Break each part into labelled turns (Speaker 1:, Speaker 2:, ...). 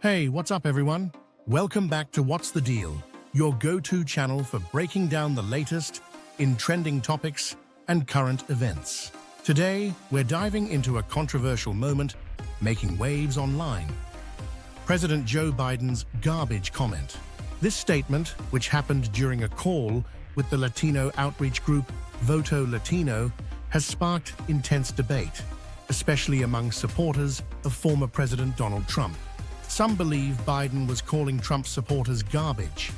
Speaker 1: Hey, what's up everyone? Welcome back to What's the Deal, your go-to channel for breaking down the latest in trending topics and current events. Today, we're diving into a controversial moment making waves online. President Joe Biden's garbage comment. This statement, which happened during a call with the Latino outreach group Voto Latino, has sparked intense debate, especially among supporters of former President Donald Trump. Some believe Biden was calling Trump supporters garbage,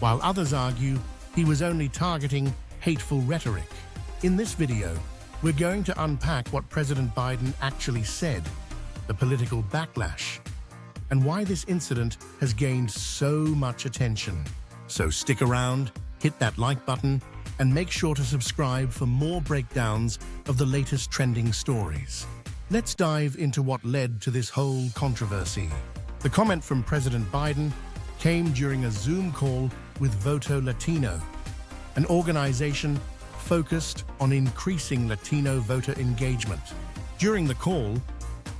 Speaker 1: while others argue he was only targeting hateful rhetoric. In this video, we're going to unpack what President Biden actually said, the political backlash, and why this incident has gained so much attention. So stick around, hit that like button, and make sure to subscribe for more breakdowns of the latest trending stories. Let's dive into what led to this whole controversy. The comment from President Biden came during a Zoom call with Voto Latino, an organization focused on increasing Latino voter engagement. During the call,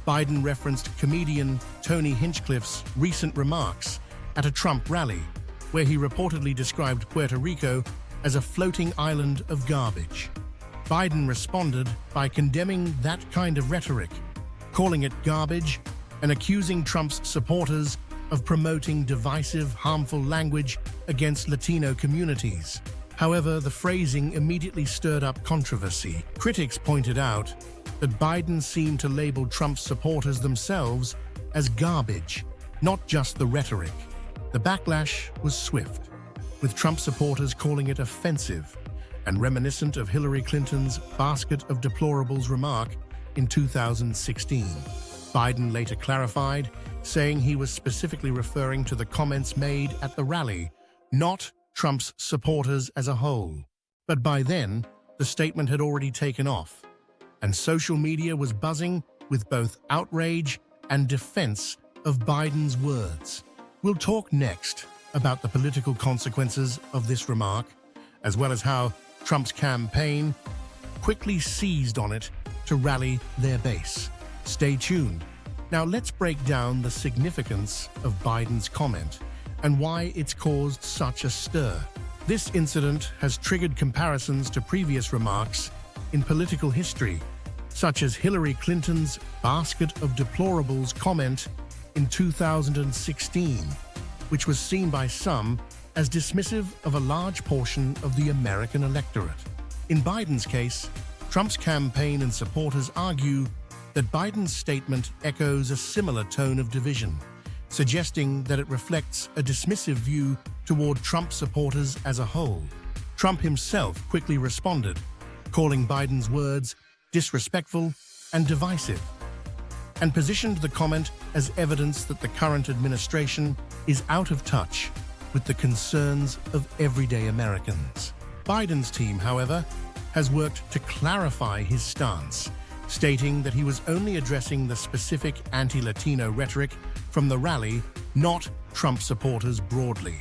Speaker 1: Biden referenced comedian Tony Hinchcliffe's recent remarks at a Trump rally, where he reportedly described Puerto Rico as a floating island of garbage. Biden responded by condemning that kind of rhetoric, calling it garbage and accusing Trump's supporters of promoting divisive, harmful language against Latino communities. However, the phrasing immediately stirred up controversy. Critics pointed out that Biden seemed to label Trump's supporters themselves as garbage, not just the rhetoric. The backlash was swift, with Trump supporters calling it offensive and reminiscent of Hillary Clinton's basket of deplorables remark in 2016. Biden later clarified, saying he was specifically referring to the comments made at the rally, not Trump's supporters as a whole. But by then, the statement had already taken off, and social media was buzzing with both outrage and defense of Biden's words. We'll talk next about the political consequences of this remark, as well as how Trump's campaign quickly seized on it to rally their base. Stay tuned. Now let's break down the significance of Biden's comment and why it's caused such a stir. This incident has triggered comparisons to previous remarks in political history, such as Hillary Clinton's basket of deplorables comment in 2016, which was seen by some as dismissive of a large portion of the American electorate. In Biden's case, Trump's campaign and supporters argue that Biden's statement echoes a similar tone of division, suggesting that it reflects a dismissive view toward Trump supporters as a whole. Trump himself quickly responded, calling Biden's words disrespectful and divisive, and positioned the comment as evidence that the current administration is out of touch with the concerns of everyday Americans. Biden's team, however, has worked to clarify his stance, stating that he was only addressing the specific anti-Latino rhetoric from the rally, not Trump supporters broadly.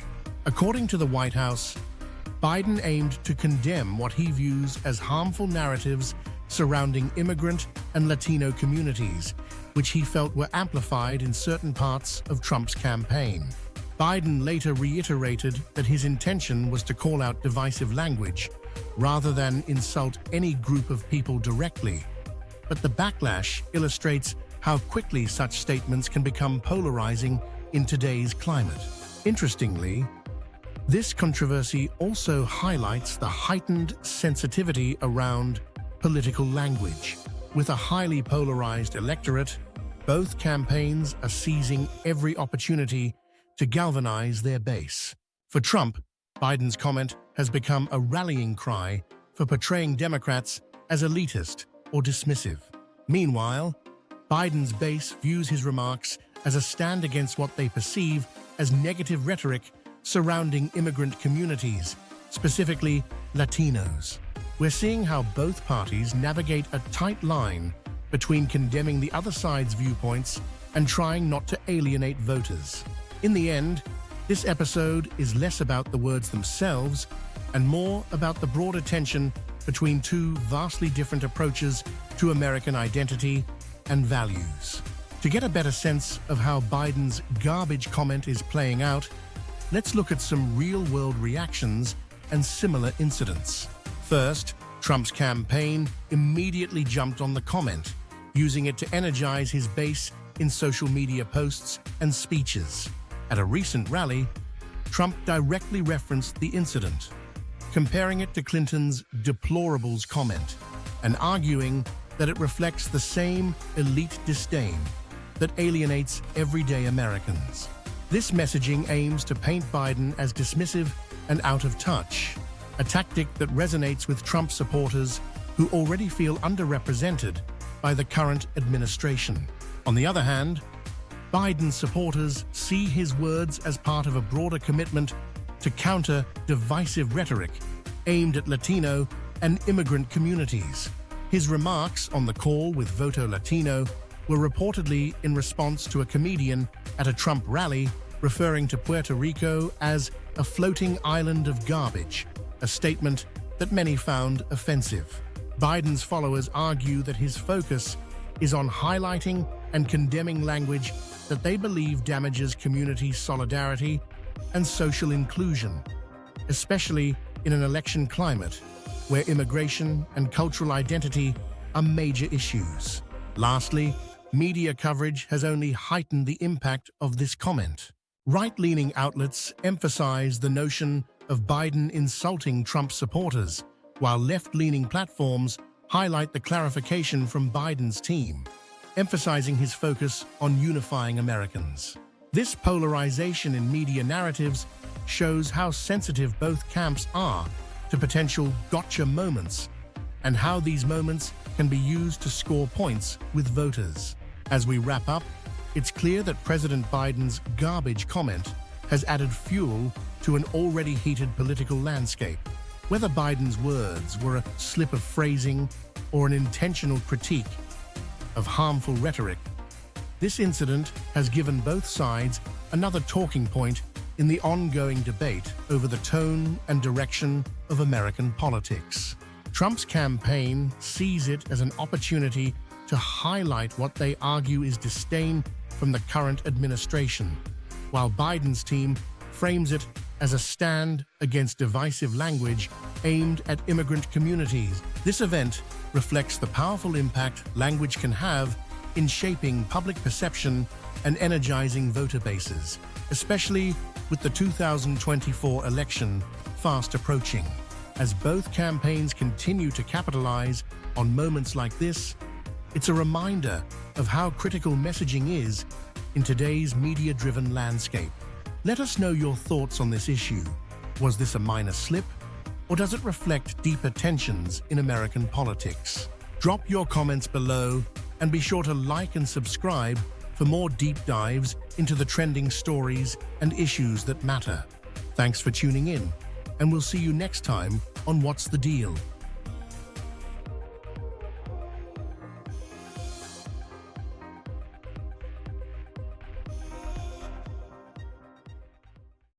Speaker 1: According to the White House, Biden aimed to condemn what he views as harmful narratives surrounding immigrant and Latino communities, which he felt were amplified in certain parts of Trump's campaign. Biden later reiterated that his intention was to call out divisive language rather than insult any group of people directly. But the backlash illustrates how quickly such statements can become polarizing in today's climate. Interestingly, this controversy also highlights the heightened sensitivity around political language. With a highly polarized electorate, both campaigns are seizing every opportunity to galvanize their base. For Trump, Biden's comment has become a rallying cry for portraying Democrats as elitist or dismissive. Meanwhile, Biden's base views his remarks as a stand against what they perceive as negative rhetoric surrounding immigrant communities, specifically Latinos. We're seeing how both parties navigate a tight line between condemning the other side's viewpoints and trying not to alienate voters. In the end, this episode is less about the words themselves and more about the broader tension between two vastly different approaches to American identity and values. To get a better sense of how Biden's garbage comment is playing out, let's look at some real-world reactions and similar incidents. First, Trump's campaign immediately jumped on the comment, using it to energize his base in social media posts and speeches. At a recent rally, Trump directly referenced the incident, comparing it to Clinton's deplorables comment and arguing that it reflects the same elite disdain that alienates everyday Americans. This messaging aims to paint Biden as dismissive and out of touch, a tactic that resonates with Trump supporters who already feel underrepresented by the current administration. On the other hand, Biden's supporters see his words as part of a broader commitment to counter divisive rhetoric aimed at Latino and immigrant communities. His remarks on the call with Voto Latino were reportedly in response to a comedian at a Trump rally referring to Puerto Rico as a floating island of garbage, a statement that many found offensive. Biden's followers argue that his focus is on highlighting and condemning language that they believe damages community solidarity and social inclusion, especially in an election climate where immigration and cultural identity are major issues. Lastly, media coverage has only heightened the impact of this comment. Right-leaning outlets emphasize the notion of Biden insulting Trump supporters, while left-leaning platforms highlight the clarification from Biden's team, emphasizing his focus on unifying Americans. This polarization in media narratives shows how sensitive both camps are to potential gotcha moments and how these moments can be used to score points with voters. As we wrap up, it's clear that President Biden's garbage comment has added fuel to an already heated political landscape. Whether Biden's words were a slip of phrasing or an intentional critique of harmful rhetoric, this incident has given both sides another talking point in the ongoing debate over the tone and direction of American politics. Trump's campaign sees it as an opportunity to highlight what they argue is disdain from the current administration, while Biden's team frames it as a stand against divisive language aimed at immigrant communities. This event reflects the powerful impact language can have in shaping public perception and energizing voter bases, especially with the 2024 election fast approaching. As both campaigns continue to capitalize on moments like this, it's a reminder of how critical messaging is in today's media-driven landscape. Let us know your thoughts on this issue. Was this a minor slip, or does it reflect deeper tensions in American politics? Drop your comments below and be sure to like and subscribe for more deep dives into the trending stories and issues that matter. Thanks for tuning in, and we'll see you next time on What's the Deal?